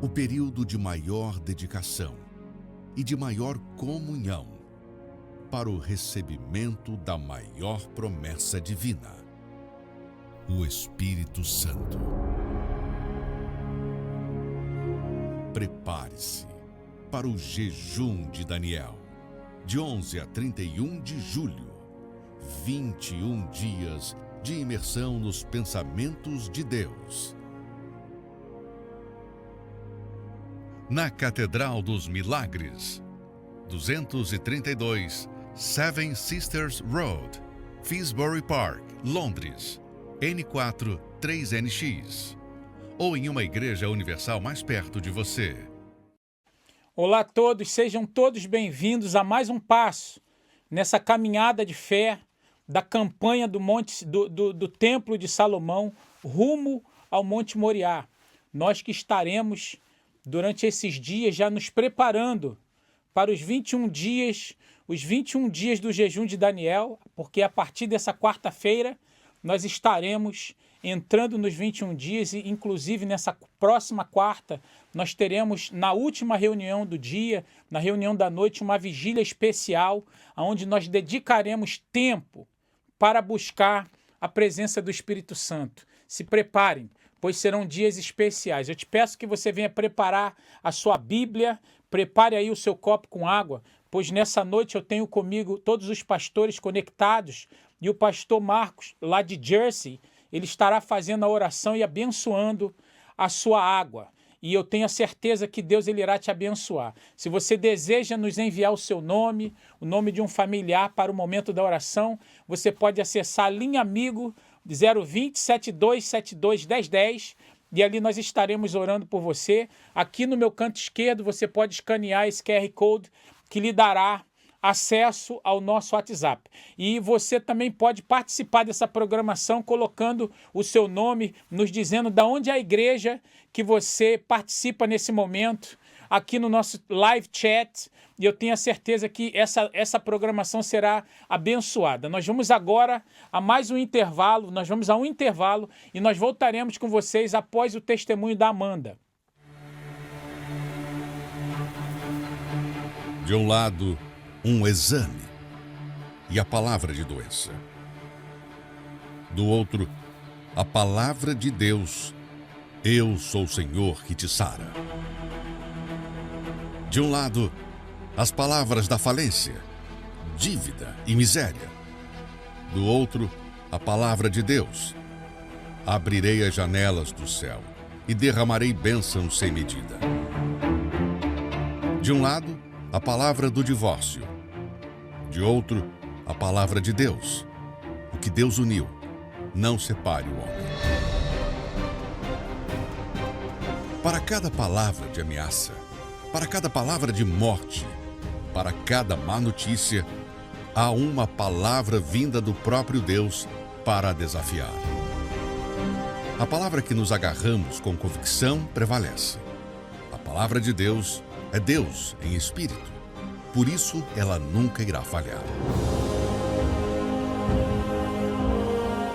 o período de maior dedicação e de maior comunhão para o recebimento da maior promessa divina, o Espírito Santo. Prepare-se para o jejum de Daniel, de 11 a 31 de julho, 21 dias de imersão nos pensamentos de Deus. Na Catedral dos Milagres, 232 Seven Sisters Road, Finsbury Park, Londres, N4 3NX, ou em uma igreja universal mais perto de você. Olá a todos, sejam todos bem-vindos a mais um passo nessa caminhada de fé da campanha do Templo de Salomão rumo ao Monte Moriá. Nós que estaremos durante esses dias já nos preparando para os 21 dias do jejum de Daniel, porque a partir dessa quarta-feira nós estaremos entrando nos 21 dias e inclusive nessa próxima quarta nós teremos na última reunião do dia, na reunião da noite, uma vigília especial onde nós dedicaremos tempo para buscar a presença do Espírito Santo. Se preparem, pois serão dias especiais. Eu te peço que você venha preparar a sua Bíblia, prepare aí o seu copo com água, pois nessa noite eu tenho comigo todos os pastores conectados e o pastor Marcos, lá de Jersey, ele estará fazendo a oração e abençoando a sua água. E eu tenho a certeza que Deus ele irá te abençoar. Se você deseja nos enviar o seu nome, o nome de um familiar para o momento da oração, você pode acessar a linha amigo 020 7272 1010 e ali nós estaremos orando por você. Aqui no meu canto esquerdo você pode escanear esse QR Code que lhe dará acesso ao nosso WhatsApp. E você também pode participar dessa programação colocando o seu nome, nos dizendo de onde é a igreja que você participa nesse momento, aqui no nosso live chat, e eu tenho a certeza que essa programação será abençoada. Nós vamos agora a mais um intervalo, e nós voltaremos com vocês após o testemunho da Amanda. De um lado, um exame e a palavra de doença. Do outro, a palavra de Deus, eu sou o Senhor que te sara. De um lado, as palavras da falência, dívida e miséria. Do outro, a palavra de Deus, abrirei as janelas do céu e derramarei bênçãos sem medida. De um lado, a palavra do divórcio. De outro, a palavra de Deus. O que Deus uniu, não separe o homem. Para cada palavra de ameaça, para cada palavra de morte, para cada má notícia, há uma palavra vinda do próprio Deus para desafiar. A palavra que nos agarramos com convicção prevalece. A palavra de Deus é Deus em espírito. Por isso, ela nunca irá falhar.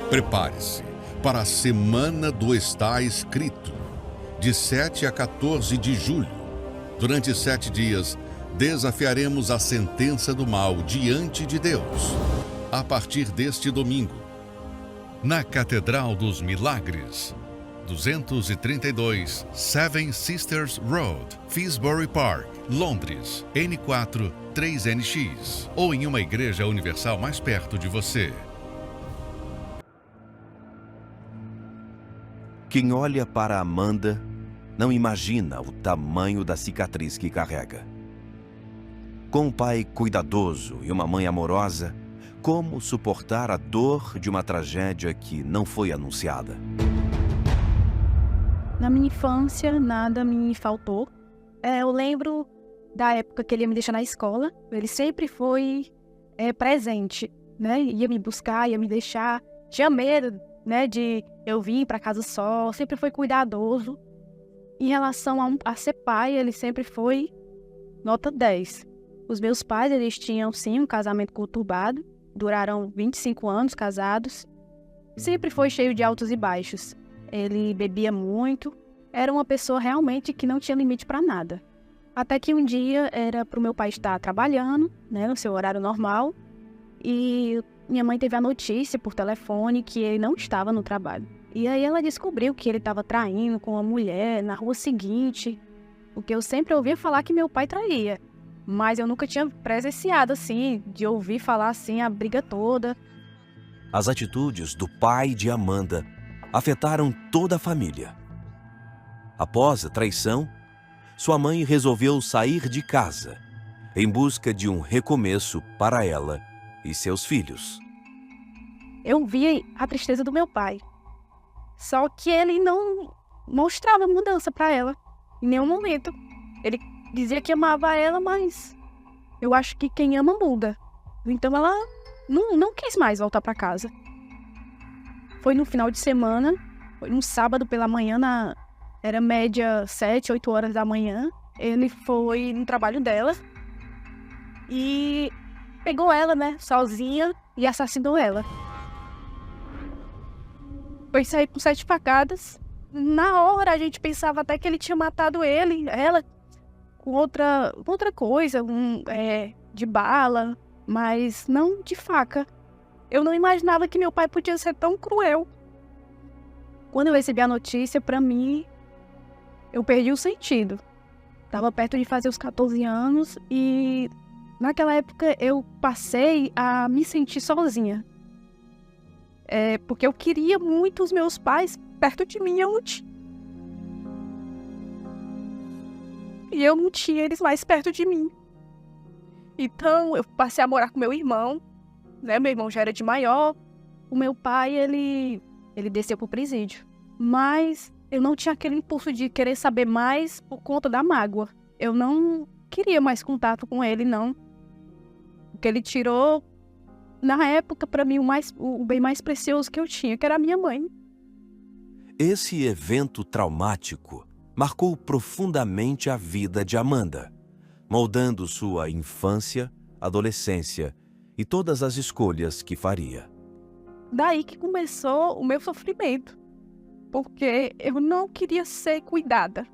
Prepare-se para a Semana do Está Escrito, de 7 a 14 de julho. Durante 7 dias, desafiaremos a sentença do mal diante de Deus. A partir deste domingo, na Catedral dos Milagres, 232 Seven Sisters Road, Finsbury Park, Londres, N4 3NX, ou em uma igreja universal mais perto de você. Quem olha para Amanda não imagina o tamanho da cicatriz que carrega. Com um pai cuidadoso e uma mãe amorosa, como suportar a dor de uma tragédia que não foi anunciada? Na minha infância, nada me faltou. Eu lembro da época que ele ia me deixar na escola. Ele sempre foi presente, né? Ia me buscar, ia me deixar. Tinha medo, né, de eu vir para casa só. Sempre foi cuidadoso. Em relação a ser pai, ele sempre foi nota 10. Os meus pais, eles tinham, sim, um casamento conturbado. Duraram 25 anos casados. Sempre foi cheio de altos e baixos. Ele bebia muito, era uma pessoa realmente que não tinha limite para nada. Até que um dia era para o meu pai estar trabalhando, né, no seu horário normal, e minha mãe teve a notícia por telefone que ele não estava no trabalho. E aí ela descobriu que ele estava traindo com uma mulher na rua seguinte, porque eu sempre ouvia falar que meu pai traía, mas eu nunca tinha presenciado assim, de ouvir falar assim a briga toda. As atitudes do pai de Amanda afetaram toda a família. Após a traição, sua mãe resolveu sair de casa em busca de um recomeço para ela e seus filhos. Eu via a tristeza do meu pai, só que ele não mostrava mudança para ela em nenhum momento. Ele dizia que amava ela, mas eu acho que quem ama muda. Então ela não quis mais voltar para casa. Foi no final de semana, foi um sábado pela manhã, era média 7, 8 horas da manhã. Ele foi no trabalho dela e pegou ela, né, sozinha, e assassinou ela. Foi sair com 7 facadas. Na hora a gente pensava até que ele tinha matado ela com outra coisa, de bala, mas não de faca. Eu não imaginava que meu pai podia ser tão cruel. Quando eu recebi a notícia, pra mim, eu perdi o sentido. Tava perto de fazer os 14 anos e naquela época eu passei a me sentir sozinha. Porque eu queria muito os meus pais perto de mim, e eu não tinha eles mais perto de mim. Então eu passei a morar com meu irmão, né? Meu irmão já era de maior. O meu pai, ele desceu pro presídio. Mas eu não tinha aquele impulso de querer saber mais por conta da mágoa. Eu não queria mais contato com ele, não. Porque ele tirou, na época, pra mim, o bem mais precioso que eu tinha, que era a minha mãe. Esse evento traumático marcou profundamente a vida de Amanda, moldando sua infância, adolescência e todas as escolhas que faria. Daí que começou o meu sofrimento, porque eu não queria ser cuidada.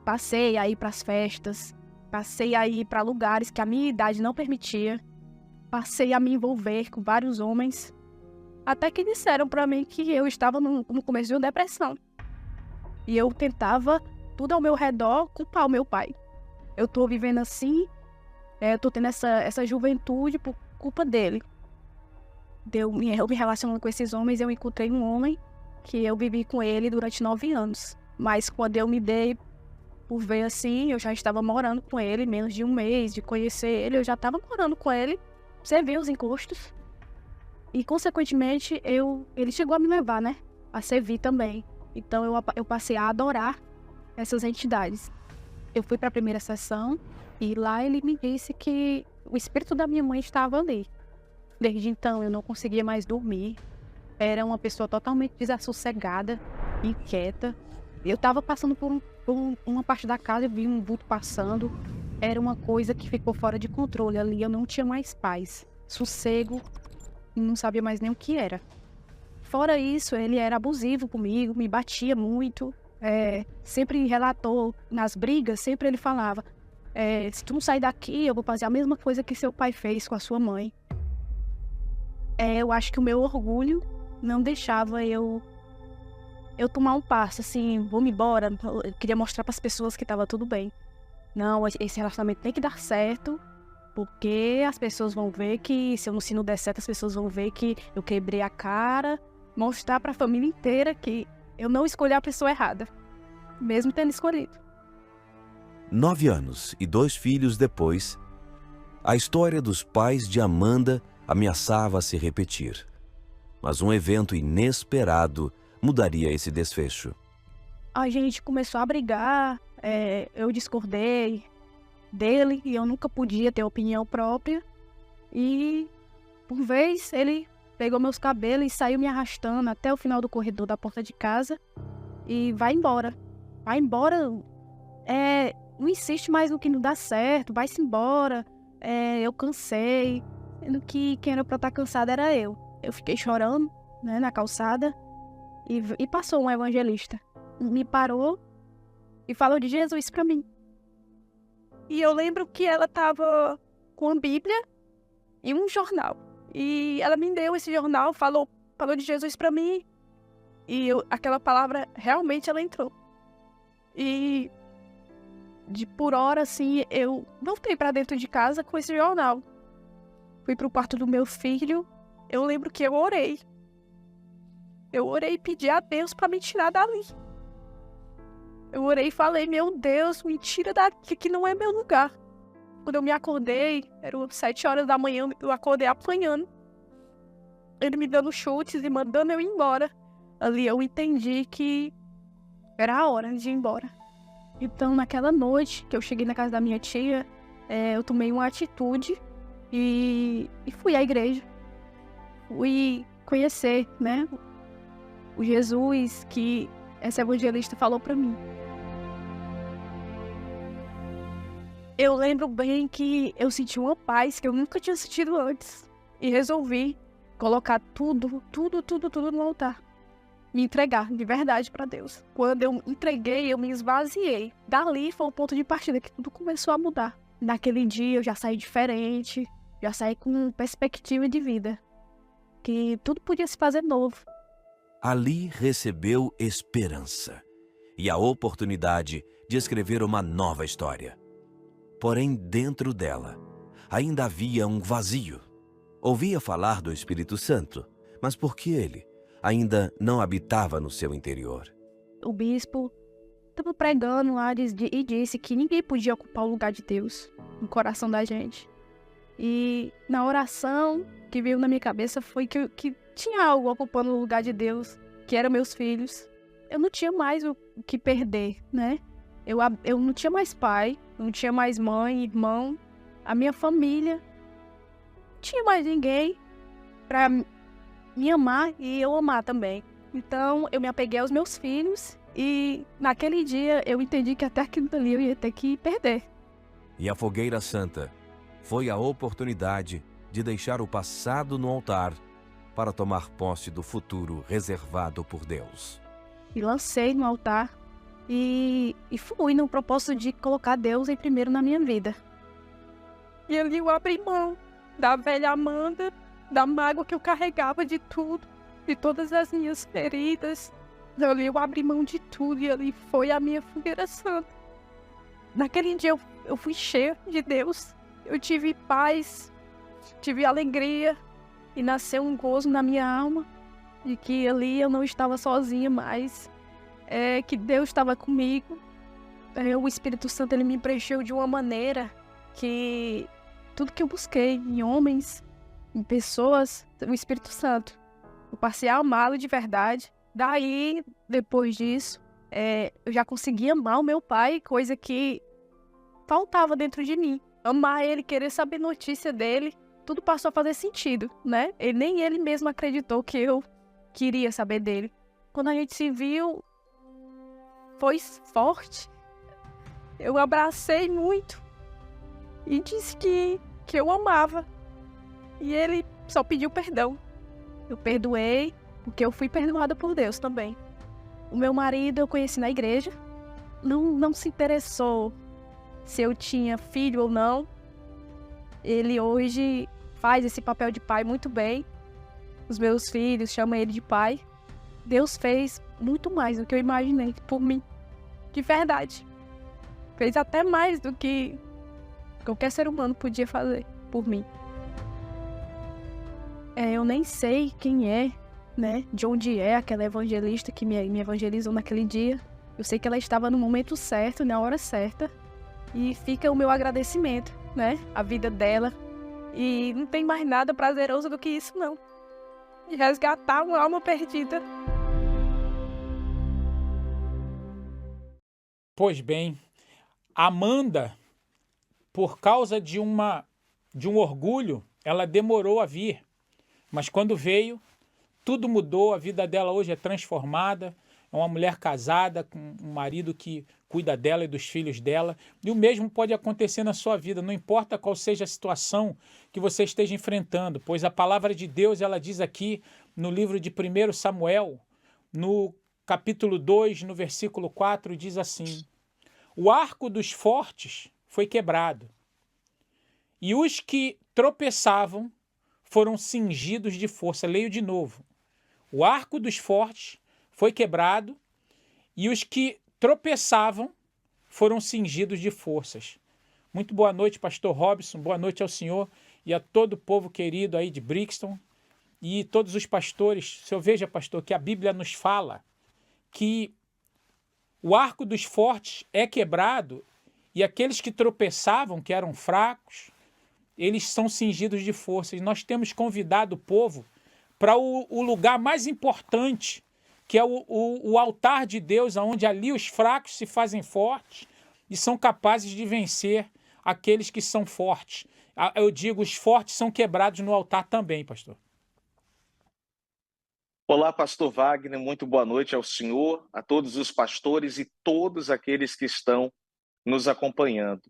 Passei a ir para as festas, passei a ir para lugares que a minha idade não permitia, passei a me envolver com vários homens, até que disseram para mim que eu estava no começo de uma depressão. E eu tentava, tudo ao meu redor, culpar o meu pai. Eu tô vivendo assim, eu tô tendo essa juventude por culpa dele. Eu me relacionando com esses homens, eu encontrei um homem que eu vivi com ele durante 9 anos. Mas quando eu me dei por ver assim, eu já estava morando com ele, menos de um mês de conhecer ele, eu já estava morando com ele. Você vê os encostos. E, consequentemente, ele chegou a me levar, né? A servir também. Então, eu passei a adorar essas entidades. Eu fui para a primeira sessão e lá ele me disse que o espírito da minha mãe estava ali. Desde então, eu não conseguia mais dormir. Era uma pessoa totalmente desassossegada, inquieta. Eu estava passando por uma parte da casa, eu vi um vulto passando. Era uma coisa que ficou fora de controle ali. Eu não tinha mais paz, sossego, não sabia mais nem o que era. Fora isso, ele era abusivo comigo, me batia muito. Sempre relatou nas brigas, sempre ele falava: se tu não sair daqui, eu vou fazer a mesma coisa que seu pai fez com a sua mãe. Eu acho que o meu orgulho não deixava eu tomar um passo, assim, vou-me embora. Eu queria mostrar para as pessoas que estava tudo bem. Não, esse relacionamento tem que dar certo, porque as pessoas vão ver que, se não der certo, as pessoas vão ver que eu quebrei a cara. Mostrar para a família inteira que eu não escolhi a pessoa errada, mesmo tendo escolhido. 9 anos e 2 filhos depois, a história dos pais de Amanda ameaçava se repetir. Mas um evento inesperado mudaria esse desfecho. A gente começou a brigar, eu discordei dele e eu nunca podia ter opinião própria. E, por vez, ele pegou meus cabelos e saiu me arrastando até o final do corredor da porta de casa e vai embora. Vai embora, não insiste mais no que não dá certo, vai-se embora. Eu cansei, sendo que quem era pra estar cansada era eu. Eu fiquei chorando, né, na calçada e passou um evangelista. Me parou e falou de Jesus para mim. E eu lembro que ela estava com a Bíblia e um jornal. E ela me deu esse jornal, falou de Jesus para mim. E aquela palavra, realmente ela entrou. E por hora, assim, eu voltei para dentro de casa com esse jornal. Fui pro quarto do meu filho. Eu lembro que eu orei. Eu orei e pedi a Deus para me tirar dali. Eu orei e falei, meu Deus, me tira daqui, que não é meu lugar. Quando eu me acordei, eram 7 horas da manhã, eu acordei apanhando. Ele me dando chutes e mandando eu ir embora. Ali eu entendi que era a hora de ir embora. Então, naquela noite que eu cheguei na casa da minha tia, eu tomei uma atitude e fui à igreja. Fui conhecer, né, o Jesus que essa evangelista falou para mim. Eu lembro bem que eu senti uma paz que eu nunca tinha sentido antes. E resolvi colocar tudo no altar. Me entregar de verdade para Deus. Quando eu entreguei, eu me esvaziei. Dali foi o ponto de partida que tudo começou a mudar. Naquele dia eu já saí diferente, já saí com perspectiva de vida. Que tudo podia se fazer novo. Ali recebeu esperança e a oportunidade de escrever uma nova história. Porém, dentro dela, ainda havia um vazio. Ouvia falar do Espírito Santo, mas por que ele ainda não habitava no seu interior? O bispo estava pregando lá e disse que ninguém podia ocupar o lugar de Deus no coração da gente. E na oração que veio na minha cabeça foi que tinha algo ocupando o lugar de Deus, que eram meus filhos. Eu não tinha mais o que perder, né? Eu não tinha mais pai, não tinha mais mãe, irmão, a minha família. Não tinha mais ninguém para me amar e eu amar também. Então eu me apeguei aos meus filhos e naquele dia eu entendi que até aquilo dali eu ia ter que perder. E a Fogueira Santa foi a oportunidade de deixar o passado no altar para tomar posse do futuro reservado por Deus. E lancei no altar e fui no propósito de colocar Deus em primeiro na minha vida. E ali eu abri mão da velha Amanda, da mágoa que eu carregava de tudo, de todas as minhas feridas. Ali eu abri mão de tudo e ali foi a minha Fogueira Santa. Naquele dia eu fui cheia de Deus. Eu tive paz, tive alegria e nasceu um gozo na minha alma de que ali eu não estava sozinha mais, que Deus estava comigo. O Espírito Santo ele me preencheu de uma maneira que tudo que eu busquei em homens, em pessoas, o Espírito Santo, eu passei a amá-lo de verdade. Daí, depois disso, eu já consegui amar o meu pai, coisa que faltava dentro de mim. Amar ele, querer saber notícia dele, tudo passou a fazer sentido, né? Nem ele mesmo acreditou que eu queria saber dele. Quando a gente se viu, foi forte. Eu abracei muito e disse que eu amava. E ele só pediu perdão. Eu perdoei, porque eu fui perdoada por Deus também. O meu marido eu conheci na igreja. Não se interessou se eu tinha filho ou não. Ele hoje faz esse papel de pai muito bem. Os meus filhos chamam ele de pai. Deus fez muito mais do que eu imaginei por mim. De verdade. Fez até mais do que qualquer ser humano podia fazer por mim. Eu nem sei quem é, né? De onde é aquela evangelista que me evangelizou naquele dia. Eu sei que ela estava no momento certo, na hora certa. E fica o meu agradecimento, né? A vida dela. E não tem mais nada prazeroso do que isso, não. De resgatar uma alma perdida. Pois bem, Amanda, por causa de um orgulho, ela demorou a vir. Mas quando veio, tudo mudou, a vida dela hoje é transformada. É uma mulher casada com um marido que cuida dela e dos filhos dela. E o mesmo pode acontecer na sua vida, não importa qual seja a situação que você esteja enfrentando, pois a palavra de Deus, ela diz aqui no livro de 1 Samuel, no capítulo 2, no versículo 4, diz assim: o arco dos fortes foi quebrado, e os que tropeçavam foram cingidos de força. Leio de novo. O arco dos fortes foi quebrado, e os que tropeçavam foram cingidos de forças. Muito boa noite, pastor Robson, boa noite ao senhor e a todo o povo querido aí de Brixton e todos os pastores. O senhor veja, pastor, que a Bíblia nos fala que o arco dos fortes é quebrado e aqueles que tropeçavam, que eram fracos, eles são cingidos de forças. E nós temos convidado o povo para o lugar mais importante, que é o altar de Deus, onde ali os fracos se fazem fortes e são capazes de vencer aqueles que são fortes. Eu digo, os fortes são quebrados no altar também, pastor. Olá, pastor Wagner, muito boa noite ao senhor, a todos os pastores e todos aqueles que estão nos acompanhando.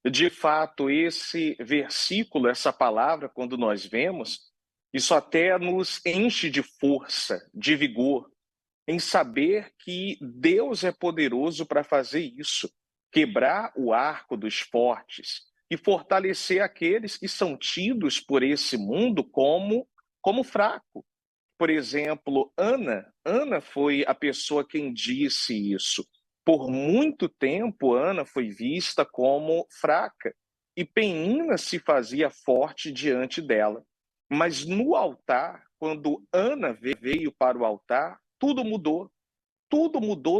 De fato, esse versículo, essa palavra, quando nós vemos, isso até nos enche de força, de vigor, em saber que Deus é poderoso para fazer isso, quebrar o arco dos fortes e fortalecer aqueles que são tidos por esse mundo como fraco. Por exemplo, Ana foi a pessoa quem disse isso. Por muito tempo, Ana foi vista como fraca e Penina se fazia forte diante dela. Mas no altar, quando Ana veio para o altar, tudo mudou,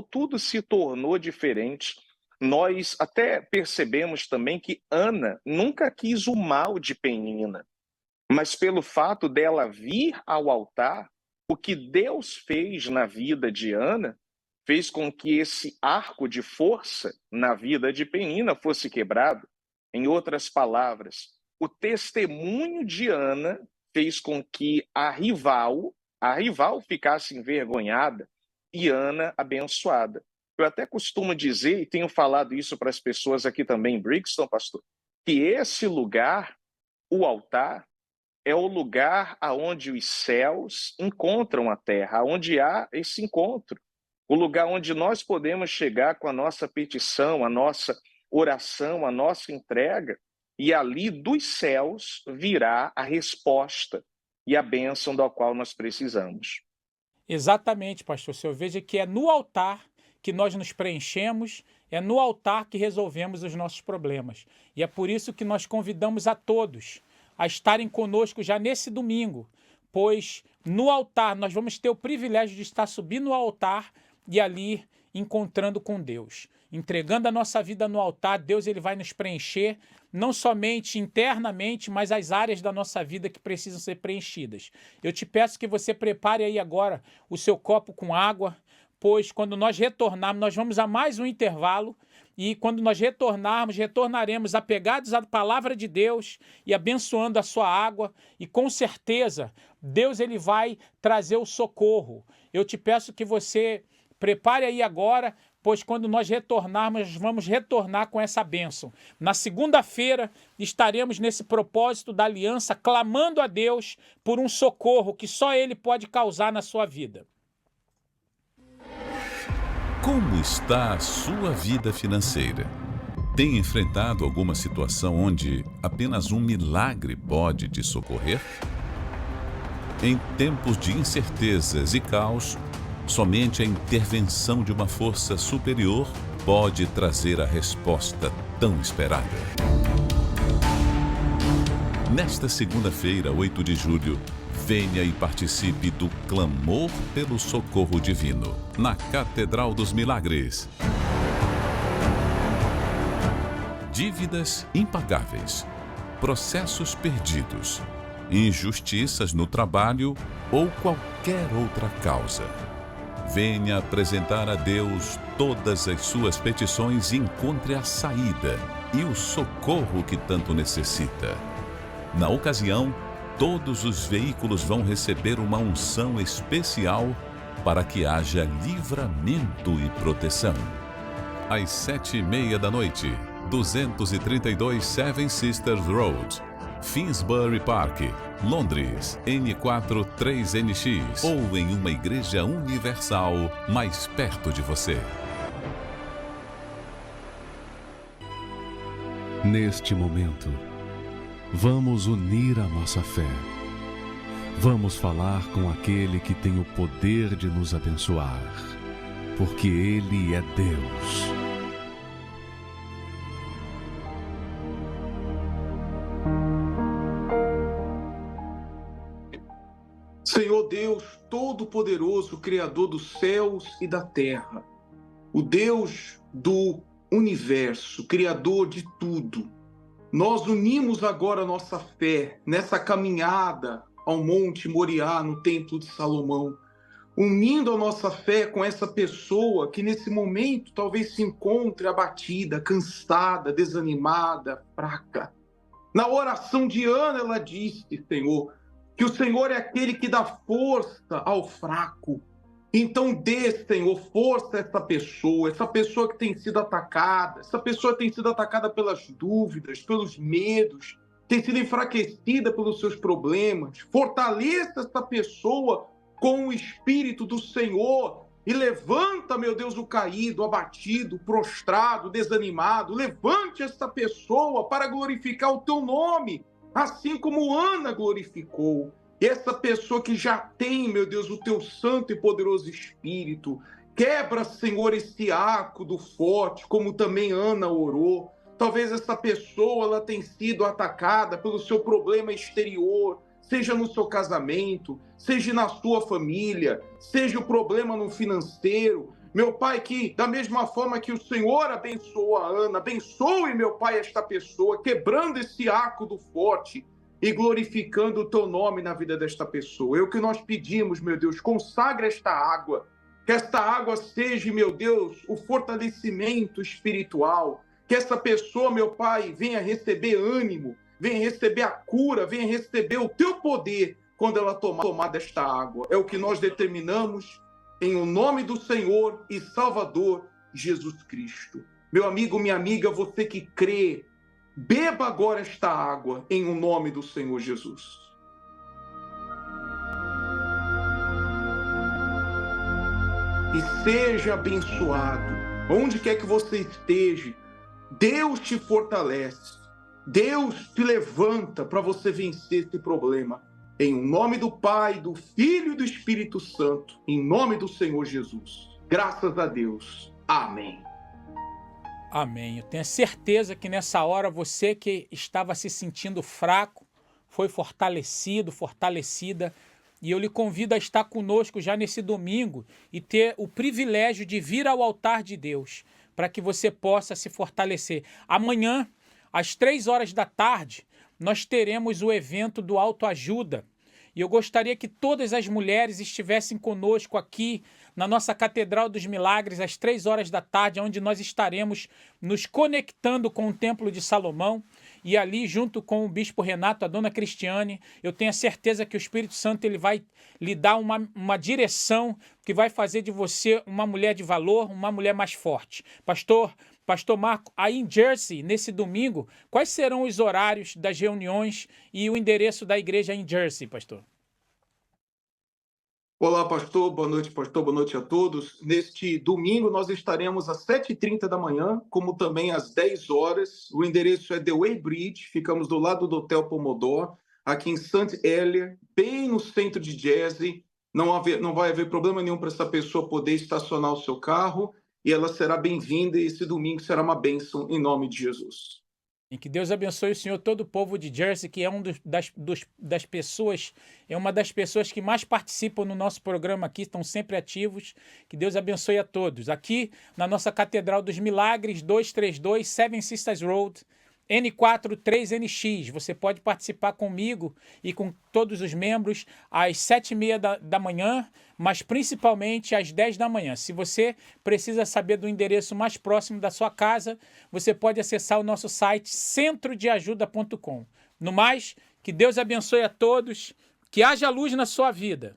tudo se tornou diferente. Nós até percebemos também que Ana nunca quis o mal de Penina, mas pelo fato dela vir ao altar, o que Deus fez na vida de Ana fez com que esse arco de força na vida de Penina fosse quebrado. Em outras palavras, o testemunho de Ana fez com que a rival ficasse envergonhada e Ana abençoada. Eu até costumo dizer, e tenho falado isso para as pessoas aqui também em Brixton, pastor, que esse lugar, o altar, é o lugar onde os céus encontram a terra, onde há esse encontro. O lugar onde nós podemos chegar com a nossa petição, a nossa oração, a nossa entrega, e ali dos céus virá a resposta e a bênção da qual nós precisamos. Exatamente, pastor. O senhor veja que é no altar que nós nos preenchemos, é no altar que resolvemos os nossos problemas. E é por isso que nós convidamos a todos a estarem conosco já nesse domingo, pois no altar nós vamos ter o privilégio de estar subindo ao altar e ali encontrando com Deus. Entregando a nossa vida no altar, Deus ele vai nos preencher, não somente internamente, mas as áreas da nossa vida que precisam ser preenchidas. Eu te peço que você prepare aí agora o seu copo com água, pois quando nós retornarmos, nós vamos a mais um intervalo, e quando nós retornaremos apegados à palavra de Deus e abençoando a sua água, e com certeza Deus ele vai trazer o socorro. Eu te peço que você prepare aí agora, pois quando nós retornarmos, vamos retornar com essa bênção. Na segunda-feira estaremos nesse propósito da aliança, clamando a Deus por um socorro que só Ele pode causar na sua vida. Como está a sua vida financeira? Tem enfrentado alguma situação onde apenas um milagre pode te socorrer? Em tempos de incertezas e caos, somente a intervenção de uma força superior pode trazer a resposta tão esperada. Nesta segunda-feira, 8 de julho, venha e participe do Clamor pelo Socorro Divino, na Catedral dos Milagres. Dívidas impagáveis, processos perdidos, injustiças no trabalho ou qualquer outra causa. Venha apresentar a Deus todas as suas petições e encontre a saída e o socorro que tanto necessita. Na ocasião, todos os veículos vão receber uma unção especial para que haja livramento e proteção. Às 7h30 da noite, 232 Seven Sisters Road, Finsbury Park, Londres, N4 3NX, ou em uma igreja universal mais perto de você. Neste momento, vamos unir a nossa fé. Vamos falar com aquele que tem o poder de nos abençoar, porque Ele é Deus. Senhor Deus Todo-Poderoso, Criador dos céus e da terra, o Deus do universo, Criador de tudo, nós unimos agora a nossa fé nessa caminhada ao Monte Moriá, no Templo de Salomão, unindo a nossa fé com essa pessoa que nesse momento talvez se encontre abatida, cansada, desanimada, fraca. Na oração de Ana, ela disse, Senhor, que o Senhor é aquele que dá força ao fraco. Então dê, Senhor, força a essa pessoa que tem sido atacada, essa pessoa que tem sido atacada pelas dúvidas, pelos medos, tem sido enfraquecida pelos seus problemas. Fortaleça essa pessoa com o Espírito do Senhor e levanta, meu Deus, o caído, o abatido, o prostrado, o desanimado. Levante essa pessoa para glorificar o teu nome, assim como Ana glorificou. E essa pessoa que já tem, meu Deus, o teu santo e poderoso Espírito, quebra, Senhor, esse arco do forte, como também Ana orou. Talvez essa pessoa ela tenha sido atacada pelo seu problema exterior, seja no seu casamento, seja na sua família, seja o problema no financeiro. Meu Pai, que da mesma forma que o Senhor abençoou a Ana, abençoe, meu Pai, esta pessoa, quebrando esse arco do forte e glorificando o teu nome na vida desta pessoa. É o que nós pedimos, meu Deus, consagra esta água, que esta água seja, meu Deus, o fortalecimento espiritual, que essa pessoa, meu Pai, venha receber ânimo, venha receber a cura, venha receber o teu poder quando ela tomar desta água. É o que nós determinamos em o nome do Senhor e Salvador Jesus Cristo. Meu amigo, minha amiga, você que crê, beba agora esta água em o nome do Senhor Jesus. E seja abençoado. Onde quer que você esteja, Deus te fortalece. Deus te levanta para você vencer esse problema. Em nome do Pai, do Filho e do Espírito Santo. Em nome do Senhor Jesus. Graças a Deus. Amém. Amém. Eu tenho certeza que nessa hora você que estava se sentindo fraco foi fortalecido, fortalecida. E eu lhe convido a estar conosco já nesse domingo e ter o privilégio de vir ao altar de Deus para que você possa se fortalecer. Amanhã, às 3 horas da tarde, nós teremos o evento do Autoajuda. E eu gostaria que todas as mulheres estivessem conosco aqui na nossa Catedral dos Milagres, às 3 horas da tarde, onde nós estaremos nos conectando com o Templo de Salomão. E ali, junto com o Bispo Renato, a Dona Cristiane, eu tenho a certeza que o Espírito Santo ele vai lhe dar uma direção que vai fazer de você uma mulher de valor, uma mulher mais forte. Pastor Marco, aí em Jersey, nesse domingo, quais serão os horários das reuniões e o endereço da igreja em Jersey, pastor? Olá, pastor. Boa noite a todos. Neste domingo, nós estaremos às 7h30 da manhã, como também às 10 horas. O endereço é The Way Bridge, ficamos do lado do Hotel Pomodoro, aqui em St. Helier, bem no centro de Jersey. Não vai haver problema nenhum para essa pessoa poder estacionar o seu carro e ela será bem-vinda e esse domingo será uma bênção em nome de Jesus. E que Deus abençoe o senhor, todo o povo de Jersey, que é uma das pessoas que mais participam no nosso programa aqui, estão sempre ativos. Que Deus abençoe a todos. Aqui na nossa Catedral dos Milagres, 232 Seven Sisters Road, N4 3NX. Você pode participar comigo e com todos os membros às 7h30 da manhã, mas principalmente às 10 da manhã. Se você precisa saber do endereço mais próximo da sua casa, você pode acessar o nosso site centrodeajuda.com. No mais, que Deus abençoe a todos, que haja luz na sua vida.